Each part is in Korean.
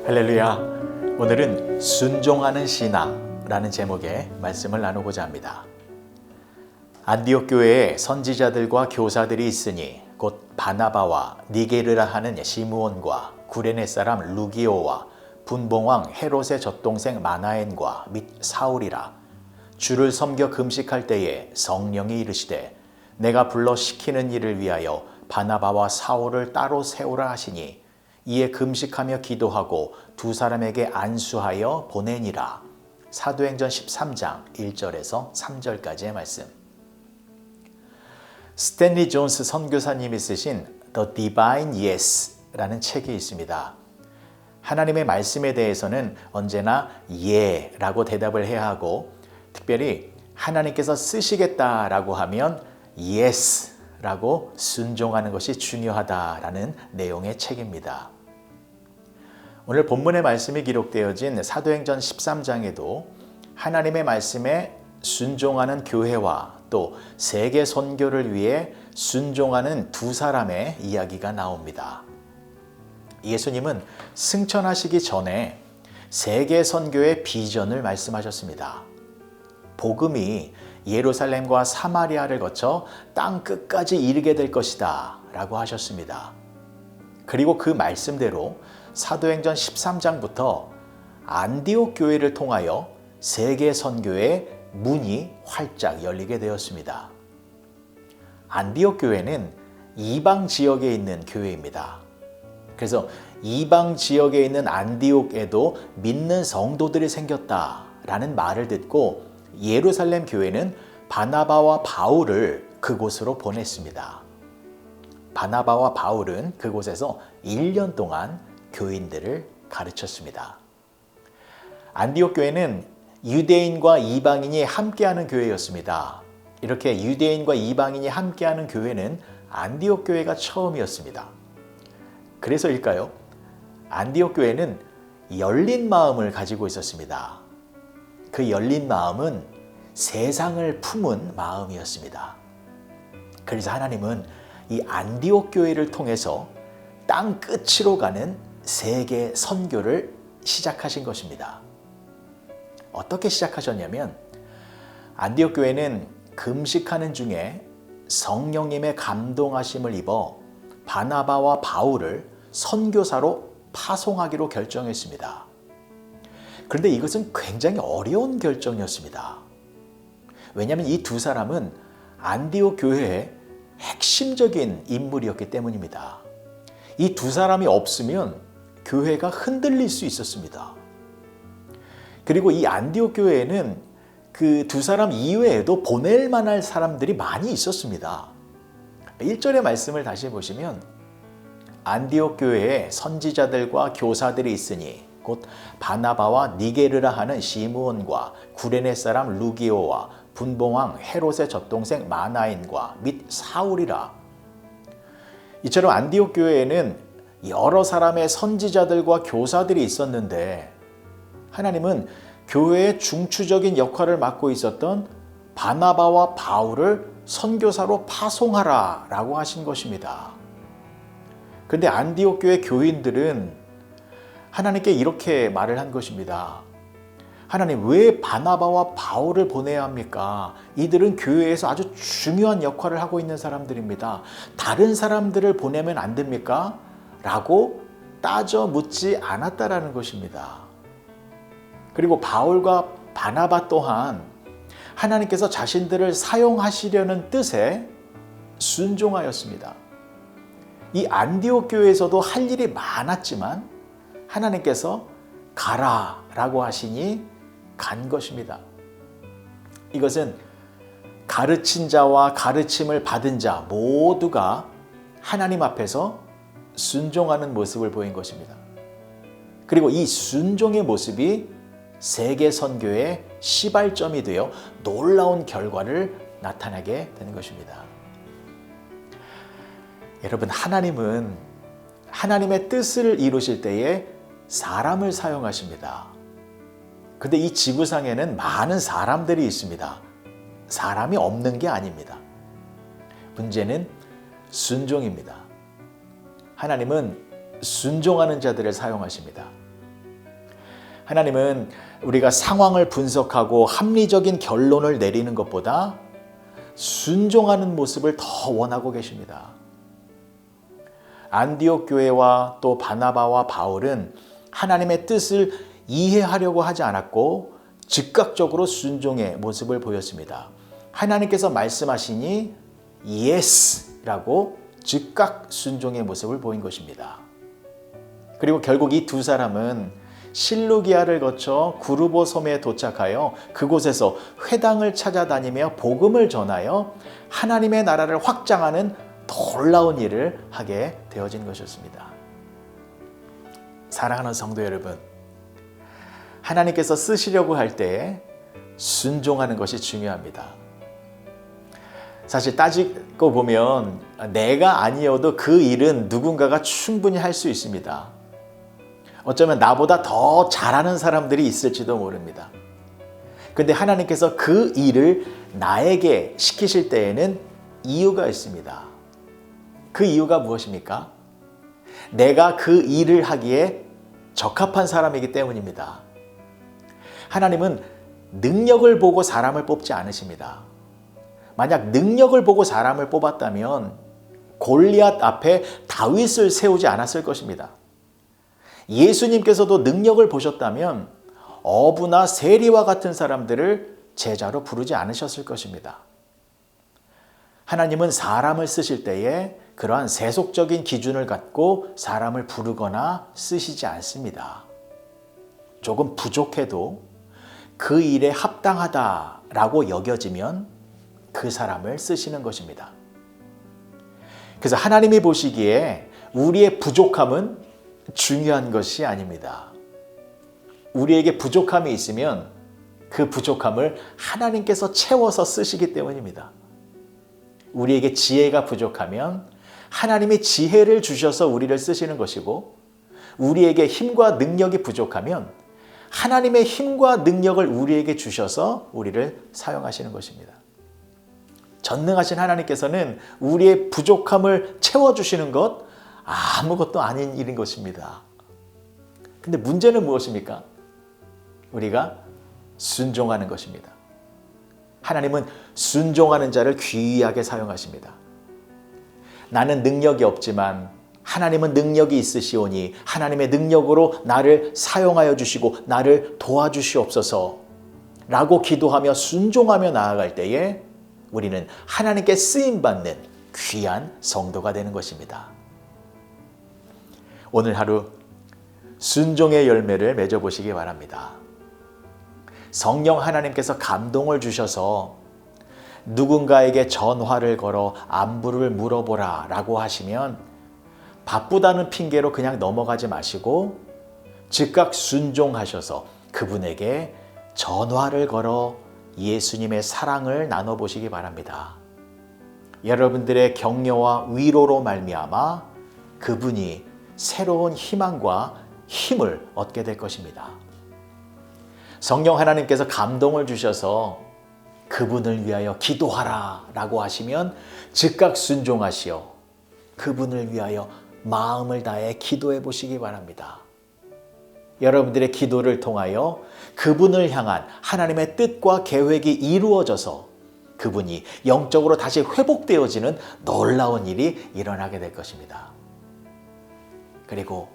할렐루야. 오늘은 순종하는 신앙라는 제목의 말씀을 나누고자 합니다. 안디옥 교회에 선지자들과 교사들이 있으니 곧 바나바와 니게르라 하는 시므온과 구레네 사람 루기오와 분봉왕 헤롯의 젖동생 마나엔과 및 사울이라. 주를 섬겨 금식할 때에 성령이 이르시되 내가 불러 시키는 일을 위하여 바나바와 사울을 따로 세우라 하시니 이에 금식하며 기도하고 두 사람에게 안수하여 보내니라. 사도행전 13장 1절에서 3절까지의 말씀. 스탠리 존스 선교사님이 쓰신 The Divine Yes라는 책이 있습니다. 하나님의 말씀에 대해서는 언제나 예라고 대답을 해야 하고, 특별히 하나님께서 쓰시겠다라고 하면 Yes라고 순종하는 것이 중요하다라는 내용의 책입니다. 오늘 본문의 말씀이 기록되어진 사도행전 13장에도 하나님의 말씀에 순종하는 교회와 또 세계 선교를 위해 순종하는 두 사람의 이야기가 나옵니다. 예수님은 승천하시기 전에 세계 선교의 비전을 말씀하셨습니다. 복음이 예루살렘과 사마리아를 거쳐 땅 끝까지 이르게 될 것이다 라고 하셨습니다. 그리고 그 말씀대로 사도행전 13장부터 안디옥 교회를 통하여 세계 선교의 문이 활짝 열리게 되었습니다. 안디옥 교회는 이방 지역에 있는 교회입니다. 그래서 이방 지역에 있는 안디옥에도 믿는 성도들이 생겼다라는 말을 듣고 예루살렘 교회는 바나바와 바울을 그곳으로 보냈습니다. 바나바와 바울은 그곳에서 1년 동안 교인들을 가르쳤습니다. 안디옥 교회는 유대인과 이방인이 함께하는 교회였습니다. 이렇게 유대인과 이방인이 함께하는 교회는 안디옥 교회가 처음이었습니다. 그래서일까요? 안디옥 교회는 열린 마음을 가지고 있었습니다. 그 열린 마음은 세상을 품은 마음이었습니다. 그래서 하나님은 이 안디옥 교회를 통해서 땅 끝으로 가는 세계 선교를 시작하신 것입니다. 어떻게 시작하셨냐면 안디옥 교회는 금식하는 중에 성령님의 감동하심을 입어 바나바와 바울을 선교사로 파송하기로 결정했습니다. 그런데 이것은 굉장히 어려운 결정이었습니다. 왜냐하면 이 두 사람은 안디옥 교회의 핵심적인 인물이었기 때문입니다. 이 두 사람이 없으면 교회가 흔들릴 수 있었습니다. 그리고 이 안디옥 교회에는 그 두 사람 이외에도 보낼 만한 사람들이 많이 있었습니다. 1절의 말씀을 다시 보시면 안디옥 교회에 선지자들과 교사들이 있으니 곧 바나바와 니게르라 하는 시므온과 구레네 사람 루기오와 분봉왕 헤롯의 젖동생 마나인과 및 사울이라. 이처럼 안디옥 교회에는 여러 사람의 선지자들과 교사들이 있었는데 하나님은 교회의 중추적인 역할을 맡고 있었던 바나바와 바울을 선교사로 파송하라 라고 하신 것입니다. 그런데 안디옥 교회 교인들은 하나님께 이렇게 말을 한 것입니다. 하나님, 왜 바나바와 바울을 보내야 합니까? 이들은 교회에서 아주 중요한 역할을 하고 있는 사람들입니다. 다른 사람들을 보내면 안 됩니까? 라고 따져 묻지 않았다라는 것입니다. 그리고 바울과 바나바 또한 하나님께서 자신들을 사용하시려는 뜻에 순종하였습니다. 이 안디옥 교회에서도 할 일이 많았지만 하나님께서 가라 라고 하시니 간 것입니다. 이것은 가르친 자와 가르침을 받은 자 모두가 하나님 앞에서 순종하는 모습을 보인 것입니다. 그리고 이 순종의 모습이 세계 선교의 시발점이 되어 놀라운 결과를 나타나게 되는 것입니다. 여러분, 하나님은 하나님의 뜻을 이루실 때에 사람을 사용하십니다. 근데 이 지구상에는 많은 사람들이 있습니다. 사람이 없는 게 아닙니다. 문제는 순종입니다. 하나님은 순종하는 자들을 사용하십니다. 하나님은 우리가 상황을 분석하고 합리적인 결론을 내리는 것보다 순종하는 모습을 더 원하고 계십니다. 안디옥 교회와 또 바나바와 바울은 하나님의 뜻을 이해하려고 하지 않았고 즉각적으로 순종의 모습을 보였습니다. 하나님께서 말씀하시니 예스라고 즉각 순종의 모습을 보인 것입니다. 그리고 결국 이 두 사람은 실루기아를 거쳐 구르보 섬에 도착하여 그곳에서 회당을 찾아다니며 복음을 전하여 하나님의 나라를 확장하는 놀라운 일을 하게 되어진 것이었습니다. 사랑하는 성도 여러분, 하나님께서 쓰시려고 할 때 순종하는 것이 중요합니다. 사실 따지고 보면 내가 아니어도 그 일은 누군가가 충분히 할 수 있습니다. 어쩌면 나보다 더 잘하는 사람들이 있을지도 모릅니다. 근데 하나님께서 그 일을 나에게 시키실 때에는 이유가 있습니다. 그 이유가 무엇입니까? 내가 그 일을 하기에 적합한 사람이기 때문입니다. 하나님은 능력을 보고 사람을 뽑지 않으십니다. 만약 능력을 보고 사람을 뽑았다면 골리앗 앞에 다윗을 세우지 않았을 것입니다. 예수님께서도 능력을 보셨다면 어부나 세리와 같은 사람들을 제자로 부르지 않으셨을 것입니다. 하나님은 사람을 쓰실 때에 그러한 세속적인 기준을 갖고 사람을 부르거나 쓰시지 않습니다. 조금 부족해도 그 일에 합당하다라고 여겨지면 그 사람을 쓰시는 것입니다. 그래서 하나님이 보시기에 우리의 부족함은 중요한 것이 아닙니다. 우리에게 부족함이 있으면 그 부족함을 하나님께서 채워서 쓰시기 때문입니다. 우리에게 지혜가 부족하면 하나님이 지혜를 주셔서 우리를 쓰시는 것이고, 우리에게 힘과 능력이 부족하면 하나님의 힘과 능력을 우리에게 주셔서 우리를 사용하시는 것입니다. 전능하신 하나님께서는 우리의 부족함을 채워주시는 것 아무것도 아닌 일인 것입니다. 근데 문제는 무엇입니까? 우리가 순종하는 것입니다. 하나님은 순종하는 자를 귀하게 사용하십니다. 나는 능력이 없지만 하나님은 능력이 있으시오니 하나님의 능력으로 나를 사용하여 주시고 나를 도와주시옵소서 라고 기도하며 순종하며 나아갈 때에 우리는 하나님께 쓰임받는 귀한 성도가 되는 것입니다. 오늘 하루 순종의 열매를 맺어보시기 바랍니다. 성령 하나님께서 감동을 주셔서 누군가에게 전화를 걸어 안부를 물어보라 라고 하시면 바쁘다는 핑계로 그냥 넘어가지 마시고 즉각 순종하셔서 그분에게 전화를 걸어 예수님의 사랑을 나눠보시기 바랍니다. 여러분들의 격려와 위로로 말미암아 그분이 새로운 희망과 힘을 얻게 될 것입니다. 성령 하나님께서 감동을 주셔서 그분을 위하여 기도하라 라고 하시면 즉각 순종하시어 그분을 위하여 마음을 다해 기도해 보시기 바랍니다. 여러분들의 기도를 통하여 그분을 향한 하나님의 뜻과 계획이 이루어져서 그분이 영적으로 다시 회복되어지는 놀라운 일이 일어나게 될 것입니다. 그리고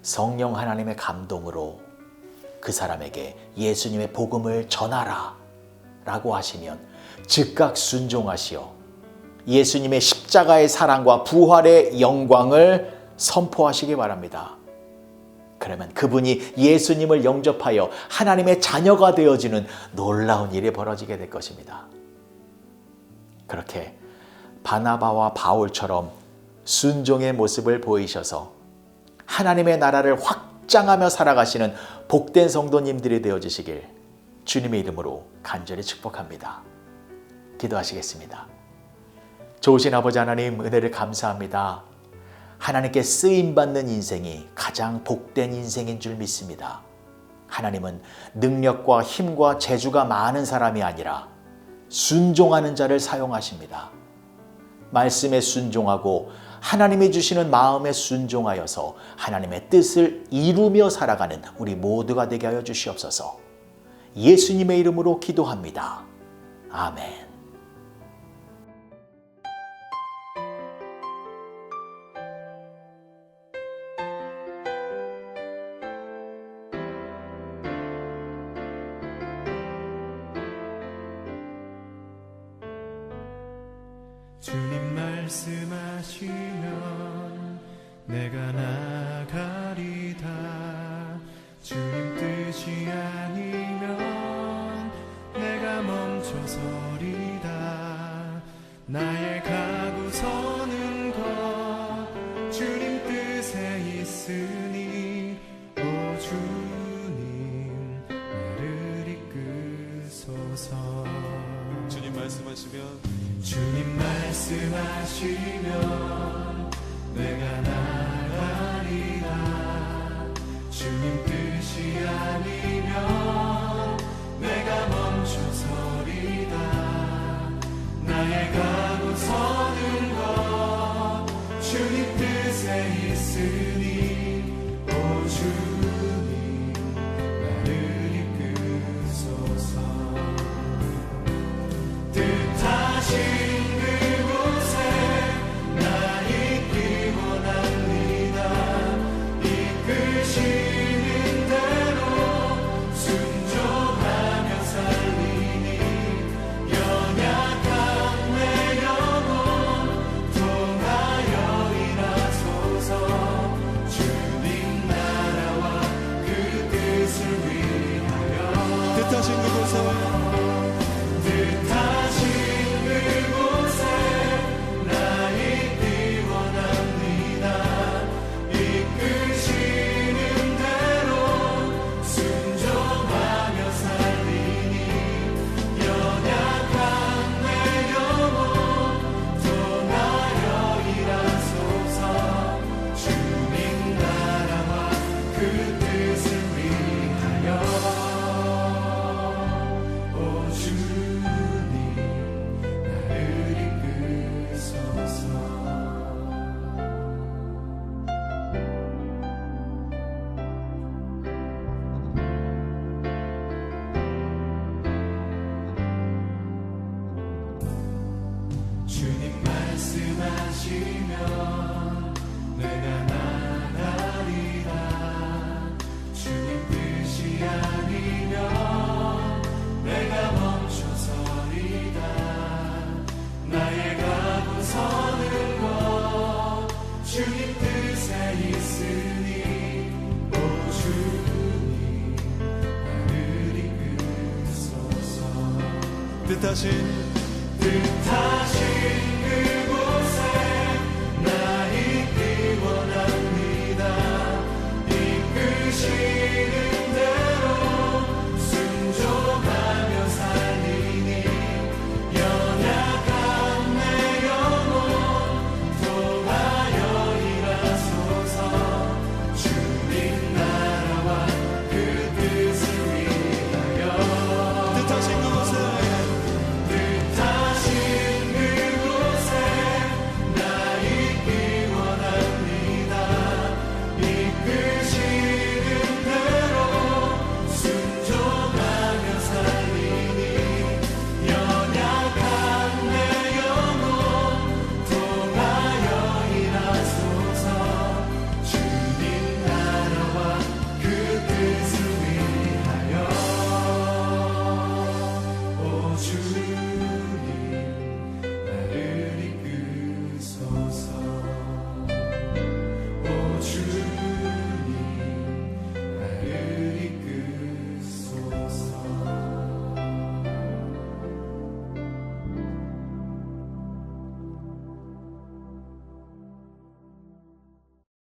성령 하나님의 감동으로 그 사람에게 예수님의 복음을 전하라 라고 하시면 즉각 순종하시어 예수님의 십자가의 사랑과 부활의 영광을 선포하시기 바랍니다. 그러면 그분이 예수님을 영접하여 하나님의 자녀가 되어지는 놀라운 일이 벌어지게 될 것입니다. 그렇게 바나바와 바울처럼 순종의 모습을 보이셔서 하나님의 나라를 확장하며 살아가시는 복된 성도님들이 되어지시길 주님의 이름으로 간절히 축복합니다. 기도하시겠습니다. 좋으신 아버지 하나님, 은혜를 감사합니다. 하나님께 쓰임받는 인생이 가장 복된 인생인 줄 믿습니다. 하나님은 능력과 힘과 재주가 많은 사람이 아니라 순종하는 자를 사용하십니다. 말씀에 순종하고 하나님이 주시는 마음에 순종하여서 하나님의 뜻을 이루며 살아가는 우리 모두가 되게 하여 주시옵소서. 예수님의 이름으로 기도합니다. 아멘. 주님 말씀하시면 내가 나가리다. 주님 뜻이 아니면 내가 멈춰서리다. 나의 가고 서는 것 주님 뜻에 있으니 오 주님 나를 이끄소서. 주님 말씀하시면 주님 말씀하시면 내가 나가리라. 주님 뜻이 아니면 내가 멈춰서리다. 나의 가고 서는 것 주님 뜻에 있으니 오 주님 나를 이끄소서. 뜻하신 그곳에 나 있기 원합니다. 이끄시는 대로 순종하며 살리니 연약한 내 영혼 통하여 일하소서. 주님 나라와 그 뜻을 위하여 뜻하신 그곳에 뜻하신 그곳에 나 있기 원합니다. 이끄시는 대로 순종하며 살리니 연약한 내 영혼 통하여 일하소서. 주님 나라와 그 뜻을 위하여 오 주님 나를 이끄소서. 주님 말씀하시면 내가 나가리라. 주님 뜻이 아니면 내가 멈춰서리다. 나의 가고 서는 것 주님 뜻에 있으니 오 주님 나를 이끄소서. 뜻하신 뜻하신